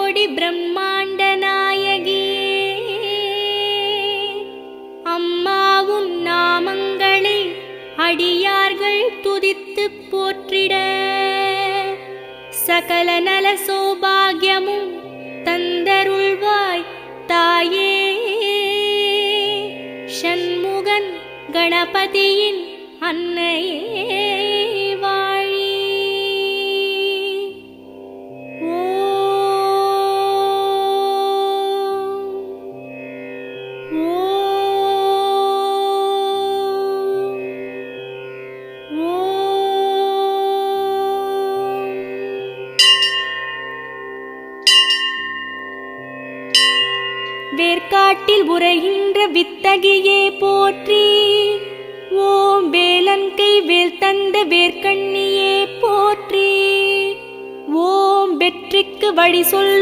கோடி பிரம்மாண்ட நாயகியே, அம்மா உன் நாமங்களை அடியார்கள் துதித்துப் போற்றிட சகல நல சௌபாகியமும் தந்தருள்வாய் தாயே. ஷண்முகன் கணபதியின் அன்னையே வாழி. வேர்க்காட்டில் உரைகின்ற வித்தகியே போற்றி. ஓம் வேலன்கை வேல் தந்த வேர்க்கண்ணியே போற்றி. ஓம் வெற்றிக்கு வழி சொல்லும்